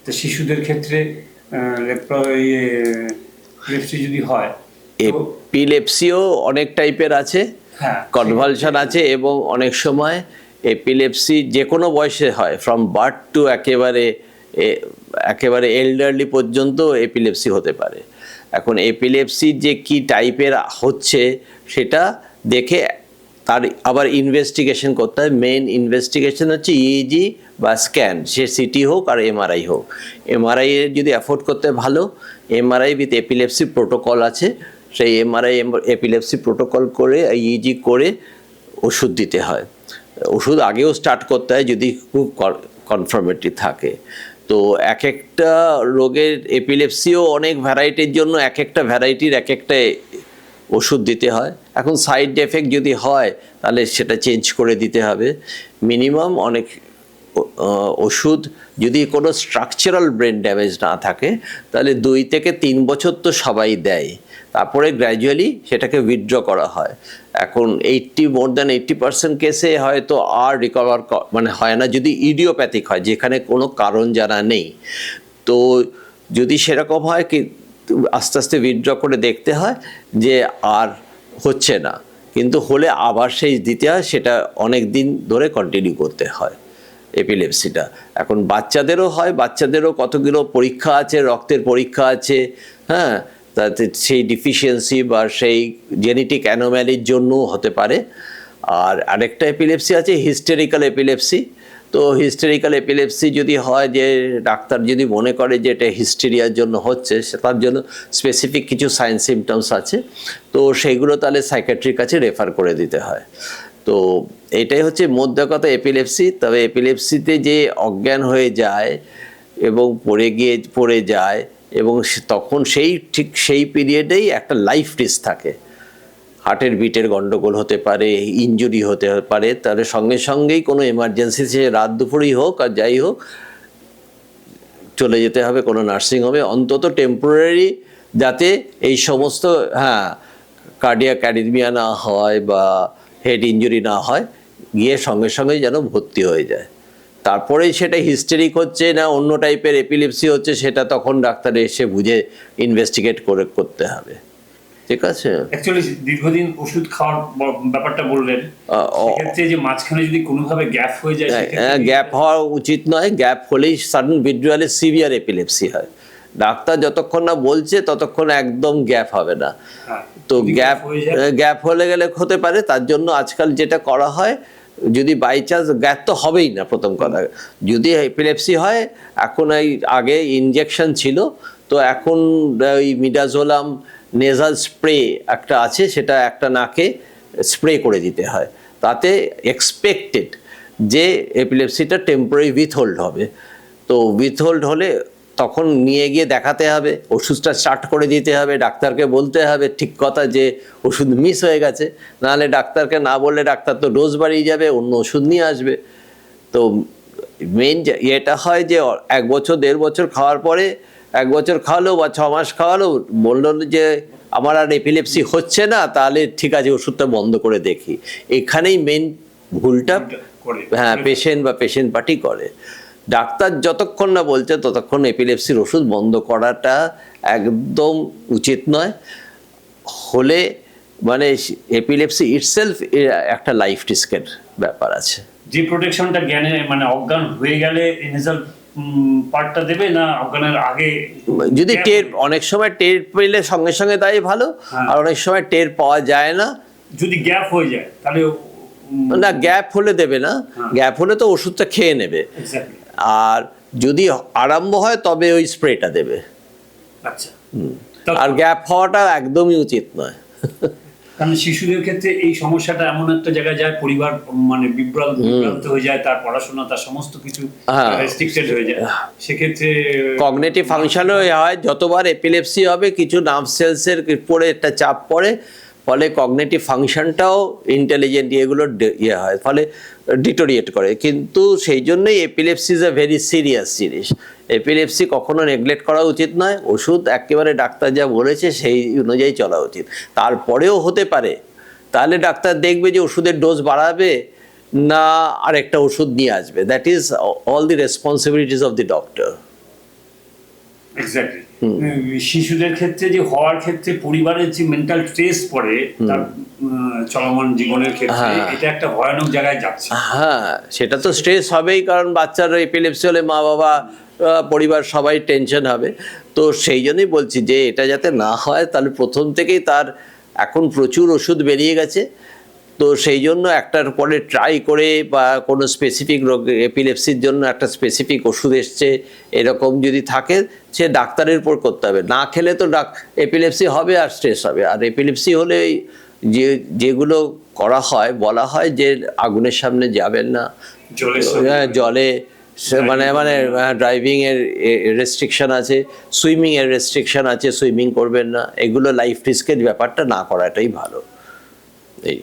তো শিশুদের ক্ষেত্রে এপিলেপসি যদি হয় তো এপিলেপসিও অনেক টাইপের আছে, হ্যাঁ কনভালশন আছে, এবং অনেক সময় এপিলেপসি যে কোনো বয়সে হয়, ফ্রম বার্থ টু একেবারে এল্ডারলি পর্যন্ত এপিলেপসি হতে পারে। এখন এপিলেপসি যে কি টাইপের হচ্ছে সেটা দেখে তার আবার ইনভেস্টিগেশন করতে হয়। মেন ইনভেস্টিগেশন হচ্ছে ইইজি বা স্ক্যান, সে সিটি হোক আর এমআরআই হোক। এমআরআই যদি অ্যাফোর্ড করতে ভালো, এমআরআই উইথ এপিলেপসি প্রোটোকল আছে, সেই এমআরআই এপিলেপসি প্রোটোকল করে ইইজি করে ওষুধ দিতে হয়। ওষুধ আগেও স্টার্ট করতে হয় যদি খুব কনফার্মেটরি থাকে। তো এক একটা রোগের এপিলেপসিও অনেক ভ্যারাইটির জন্য এক একটা ভ্যারাইটির এক একটা ওষুধ দিতে হয়। এখন সাইড এফেক্ট যদি হয় তাহলে সেটা চেঞ্জ করে দিতে হবে। মিনিমাম অনেক ওষুধ যদি কোনো স্ট্রাকচারাল ব্রেন ড্যামেজ না থাকে তাহলে 2 থেকে 3 বছর তো সবাই দেয়, তারপরে গ্র্যাজুয়ালি সেটাকে উইথড্র করা হয়। এখন মোর দ্যান 80% কেসে হয়তো আর রিকভার মানে হয় না, যদি ইডিওপ্যাথিক হয় যেখানে কোনো কারণ জানা নেই। তো যদি সেরকম হয় কি আস্তে আস্তে উইথড্র করে দেখতে হয় যে আর হচ্ছে না, কিন্তু হলে আবার সেই দিতে হয়, সেটা অনেক দিন ধরে কন্টিনিউ করতে হয় এপিলেপসিটা। এখন বাচ্চাদেরও হয়, বাচ্চাদেরও কতগুলো পরীক্ষা আছে, রক্তের পরীক্ষা আছে, হ্যাঁ, তাতে সেই ডিফিসিয়েন্সি বা সেই জেনেটিক অ্যানোম্যালির জন্যও হতে পারে। আর আরেকটা এপিলেপসি আছে হিস্টেরিক্যাল এপিলেপসি। তো হিস্টেরিক্যাল এপিলেপসি যদি হয়, যে ডাক্তার যদি মনে করে যে এটা হিস্টেরিয়ার জন্য হচ্ছে, তার জন্য স্পেসিফিক কিছু সাইন সিমটমস আছে, তো সেইগুলো তাহলে সাইকিয়াট্রির কাছে রেফার করে দিতে হয়। তো এটাই হচ্ছে মোদ্দা কথা এপিলেপসি। তবে এপিলেপসিতে যে অজ্ঞান হয়ে যায় এবং পড়ে যায়, এবং তখন ঠিক সেই পিরিয়ডেই একটা লাইফ রিস্ক থাকে। হার্টের বিটের গন্ডগোল হতে পারে, ইনজুরি হতে পারে, তাহলে সঙ্গে সঙ্গেই কোনো এমার্জেন্সি, সে রাত দুপুরেই হোক আর যাই হোক, চলে যেতে হবে কোনো নার্সিংহোমে, অন্তত টেম্পোরারি, যাতে এই সমস্ত কার্ডিয়াক অ্যারিথমিয়া না হয় বা হেড ইনজুরি না হয়, গিয়ে সঙ্গে সঙ্গে যেন ভর্তি হয়ে যায়। তারপরেই সেটা হিস্টেরিক হচ্ছে না অন্য টাইপের এপিলেপসি হচ্ছে, সেটা তখন ডাক্তার এসে বুঝে ইনভেস্টিগেট করতে হবে। ঠিক আছে। অ্যাকচুয়ালি দীর্ঘদিন ওষুধ খাওয়ার ব্যাপারটা বললেন, সেক্ষেত্রে যে মাঝখানে যদি কোনোভাবে গ্যাপ হয়ে যায়, গ্যাপ হওয়া উচিত নয়। গ্যাপ হলেই সাডেন উইথড্রয়ালে সিভিয়ার এপিলেপসি হয়। ডাক্তার যতক্ষণ না বলছে ততক্ষণ একদম গ্যাপ হবে না। তো গ্যাপ হলে গেলে হতে পারে। তার জন্য আজকাল যেটা করা হয়, যদি বাই চান্স গ্যাপ তো হবেই না, প্রথম কথা যদি এপিলেপসি হয়, এখন এই আগে ইনজেকশন ছিল, তো এখন ওই মিডাজোলাম নেজাল স্প্রে একটা আছে, সেটা একটা নাকে স্প্রে করে দিতে হয়। তাতে এক্সপেক্টেড যে এপিলেপসিটা টেম্পোরারি উইথহোল্ড হবে। তো উইথহোল্ড হলে তখন নিয়ে গিয়ে দেখাতে হবে, ওষুধটা স্টার্ট করে দিতে হবে, ডাক্তারকে বলতে হবে ঠিক কথা যে ওষুধ মিস হয়ে গেছে, নাহলে ডাক্তারকে না বললে ডাক্তার তো ডোজ বাড়িয়ে যাবে, অন্য ওষুধ নিয়ে আসবে। তো মেন এটা হয় যে 1 বছর 1.5 বছর খাওয়ার পরে, 1 বছর খাওয়ালো বা 6 মাস খাওয়ালো, বললো যে আমার আর এপিলেপসি হচ্ছে না, তাহলে ঠিক আছে ওষুধটা বন্ধ করে দেখি। এখানেই মেন ভুলটা পেশেন্ট পার্টি করে। ডাক্তার যতক্ষণ না বলছে ততক্ষণ এপিলেপসির ওষুধ বন্ধ করাটা একদম উচিত নয়। হলে মানে এপিলেপসি ইটসেলফ একটা লাইফ রিস্কের ব্যাপার আছে। যে প্রোটেকশনটা জ্ঞানে মানে অজ্ঞান হয়ে গেলে ইনিশিয়াল পার্টটা দেবে না অজ্ঞানের আগে, যদি অনেক সময় টের পেলে সঙ্গে সঙ্গে তাই ভালো, আর অনেক সময় টের পাওয়া যায় না। যদি গ্যাপ হয়ে যায় তাহলে না, গ্যাপ হলে দেবে না, গ্যাপ হলে তো ওষুধটা খেয়ে নেবে। আর যদি আরম্ভ হয় তবে ওই স্প্রেটা দেবে। আচ্ছা, আর গ্যাপ হওয়াটা একদমই উচিত নয়। কারণ শিশুদের ক্ষেত্রে এই সমস্যাটা এমন একটা জায়গায় যায়, পরিবার মানে বিভ্রান্ত হয়ে যায়, তার পড়াশোনা, তার সমস্ত কিছু রেস্ট্রিক্টেড হয়ে যায়। সেক্ষেত্রে কগনিটিভ ফাংশনও হয়, যতবার এপিলেপসি হবে কিছু নার্ভ সেলসের উপরে একটা চাপ পড়ে, ফলে কগনিটিভ ফাংশনটাও ইন্টেলিজেন্ট এগুলো হয়, ফলে ডিটোরিয়েট করে। কিন্তু সেই জন্যই epilepsy is a very serious জিনিস। এপিলেপসি কখনো নেগলেক্ট করা উচিত নয়। ওষুধ একেবারে ডাক্তার যা বলেছে সেই অনুযায়ী চলা উচিত। তারপরেও হতে পারে, তাহলে ডাক্তার দেখবে যে ওষুধের ডোজ বাড়াবে না আরেকটা ওষুধ নিয়ে আসবে। That is all the responsibilities of the doctor. Exactly. শিশুদের ক্ষেত্রে যে হওয়ার ক্ষেত্রে পরিবারের যে মেন্টাল স্ট্রেস পড়ে তার চলমান জীবনের ক্ষেত্রে, এটা একটা ভয়ানক জায়গায় যাচ্ছে। হ্যাঁ, সেটা তো স্ট্রেস হবেই, কারণ বাচ্চার এপিলেপসি হলে মা বাবা পরিবার সবাই টেনশন হবে। তো সেই জন্যই বলছি যে এটা যাতে না হয়, তাহলে প্রথম থেকেই তার, এখন প্রচুর ওষুধ বেরিয়ে গেছে, তো সেই জন্য একটার পরে ট্রাই করে, বা কোনো স্পেসিফিক রোগ, এপিলেপসির জন্য একটা স্পেসিফিক ওষুধ এসছে এরকম যদি থাকে, সে ডাক্তারের উপর করতে হবে। না খেলে তো এপিলেপসি হবে আর স্ট্রেস হবে। আর এপিলেপসি হলে যেগুলো করা হয়, বলা হয় যে আগুনের সামনে যাবেন না, জলে মানে ড্রাইভিং এর রেস্ট্রিকশন আছে, সুইমিং এর রেস্ট্রিকশন আছে, সুইমিং করবেন না, এগুলো লাইফ রিস্কের ব্যাপারটা না করাটাই ভালো। এই